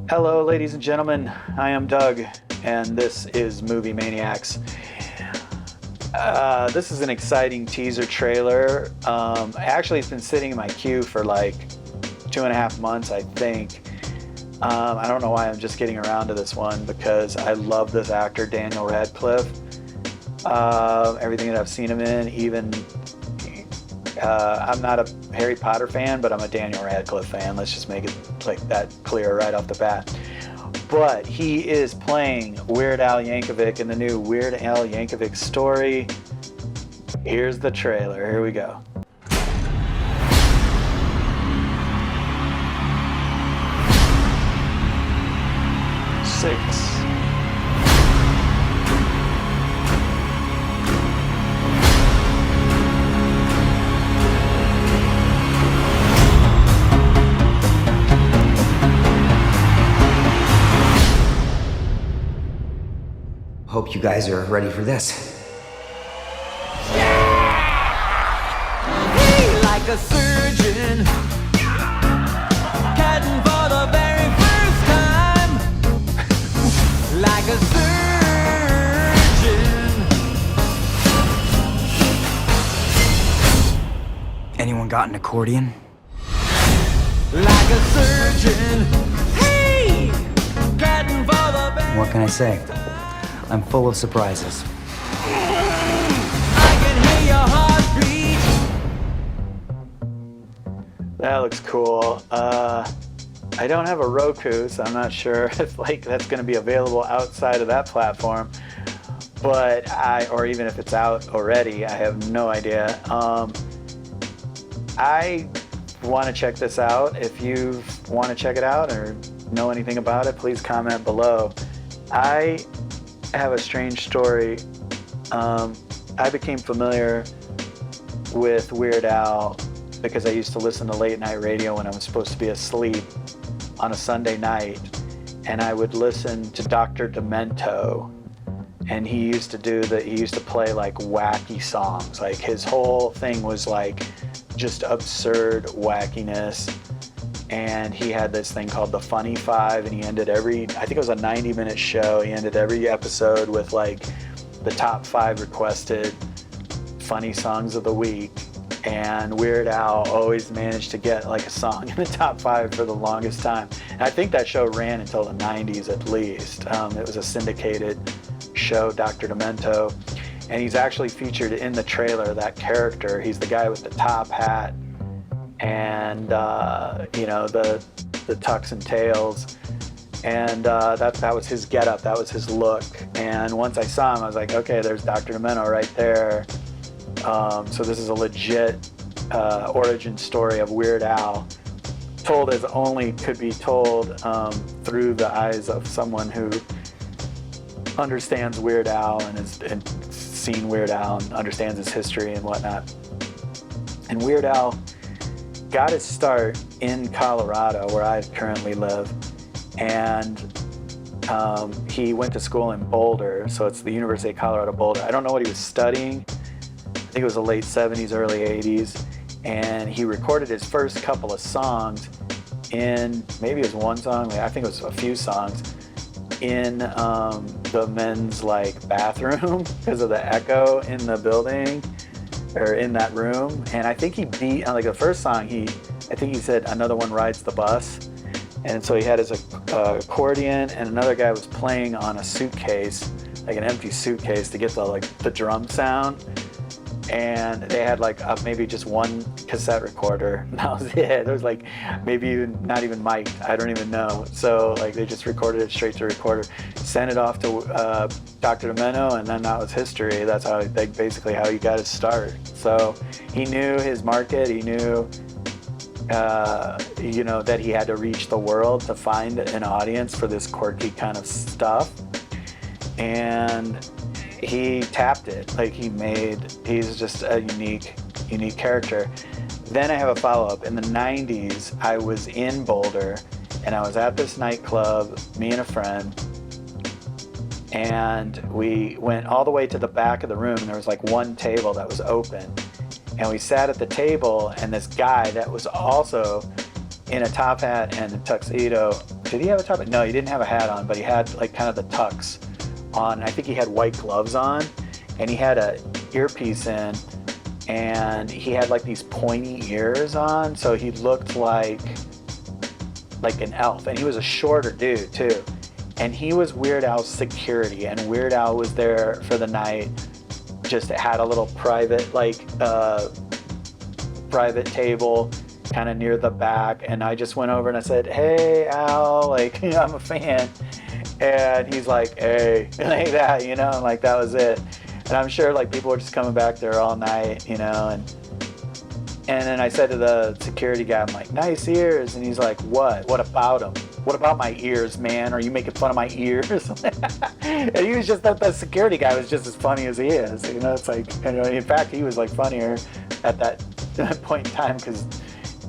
Hello, ladies and gentlemen. I am Doug, and this is Movie Maniacs. This is an exciting teaser trailer. Actually, it's been sitting in my queue for like 2.5 months, I think. I don't know why I'm just getting around to this one, because I love this actor, Daniel Radcliffe. Everything that I've seen him in, even I'm not a Harry Potter fan, but I'm a Daniel Radcliffe fan. Let's just make it like that clear right off the bat. But he is playing Weird Al Yankovic in the new Weird Al Yankovic Story. Here's the trailer. Here we go. Six. Hope you guys are ready for this. Like a surgeon, cutting for the very first time. Like a surgeon. Anyone got an accordion? Like a surgeon. Hey, cutting for the very. What can I say? I'm full of surprises. I can hear your heartbeat. That looks cool. I don't have a Roku, so I'm not sure if that's going to be available outside of that platform. But or even if it's out already, I have no idea. I want to check this out. If you want to check it out or know anything about it, please comment below. I have a strange story. I became familiar with Weird Al because I used to listen to late night radio when I was supposed to be asleep on a Sunday night, and I would listen to Dr. Demento, and he used to play like wacky songs. Like his whole thing was like just absurd wackiness. And he had this thing called the Funny Five, and he ended I think it was a 90-minute show, he ended every episode with like the top 5 requested funny songs of the week. And Weird Al always managed to get like a song in the top 5 for the longest time. And I think that show ran until the 90s at least. It was a syndicated show, Dr. Demento. And he's actually featured in the trailer, that character. He's the guy with the top hat and the tux and tails, and that was his getup, that was his look. And once I saw him, I was like, okay, there's Dr. Demento right there. So this is a legit origin story of Weird Al, told as only could be told through the eyes of someone who understands Weird Al and has seen Weird Al and understands his history and whatnot. And Weird Al got his start in Colorado, where I currently live, and he went to school in Boulder, so it's the University of Colorado Boulder. I don't know what he was studying. I think it was the late 70s, early 80s, and he recorded his first couple of songs maybe it was one song, I think it was a few songs, in the men's bathroom because of the echo in the building, or in that room. And I think he beat, the first song, I think he said "Another One Rides the Bus." And so he had his accordion, and another guy was playing on a suitcase, like an empty suitcase, to get the drum sound. And they had maybe just one cassette recorder. That was it. There was maybe not even mic'd. I don't even know. So they just recorded it straight to recorder, sent it off to Dr. Demento, and then that was history. That's how basically how he got his start. So he knew his market. He knew that he had to reach the world to find an audience for this quirky kind of stuff. And he tapped it. He's just a unique character. Then I have a follow-up. In the 90s, I was in Boulder, and I was at this nightclub, me and a friend, and we went all the way to the back of the room, and there was one table that was open. And we sat at the table, and this guy that was also in a top hat and a tuxedo Did he have a top hat? No, he didn't have a hat on, but he had like kind of the tux on. I think he had white gloves on, and he had a earpiece in, and he had like these pointy ears on, so he looked like an elf. And he was a shorter dude too. And he was Weird Al's security, and Weird Al was there for the night. Just had a little private private table kind of near the back, and I just went over and I said, "Hey Al, like, you know, I'm a fan." And he's like, "Hey," like that, you know, and like that was it. And I'm sure like people were just coming back there all night, you know, and then I said to the security guy, I'm like, "Nice ears." And he's like, "What? What about them? What about my ears, man? Are you making fun of my ears?" And he was just, that security guy was just as funny as he is. You know, it's like, you know, in fact, he was like funnier at that point in time because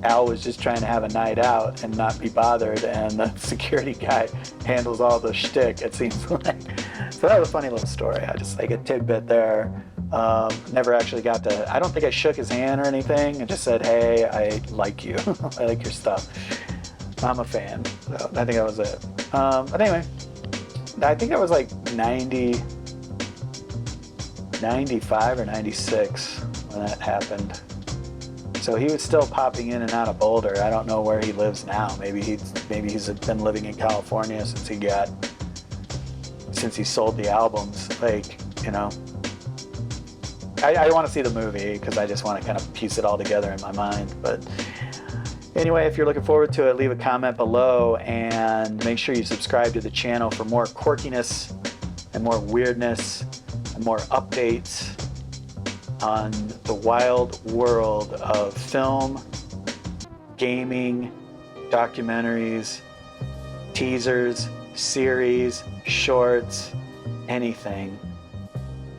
Al was just trying to have a night out and not be bothered, and the security guy handles all the shtick, it seems like. So that was a funny little story. I just like a tidbit there. Never actually got to, I don't think I shook his hand or anything. I just said, "Hey, I like you." I like your stuff. I'm a fan. So I think that was it. But anyway, I think that was like 95 or 96 when that happened. So he was still popping in and out of Boulder. I don't know where he lives now. Maybe he's been living in California since he sold the albums. Like, you know, I want to see the movie because I just want to kind of piece it all together in my mind. But anyway, if you're looking forward to it, leave a comment below and make sure you subscribe to the channel for more quirkiness and more weirdness and more updates on the wild world of film, gaming, documentaries, teasers, series, shorts, anything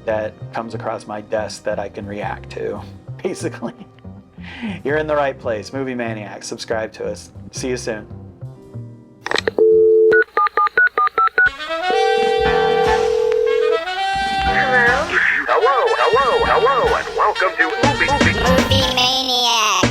that comes across my desk that I can react to, basically. You're in the right place. Movie Maniacs. Subscribe to us. See you soon. Hello, and welcome to Movie Movie Maniacs.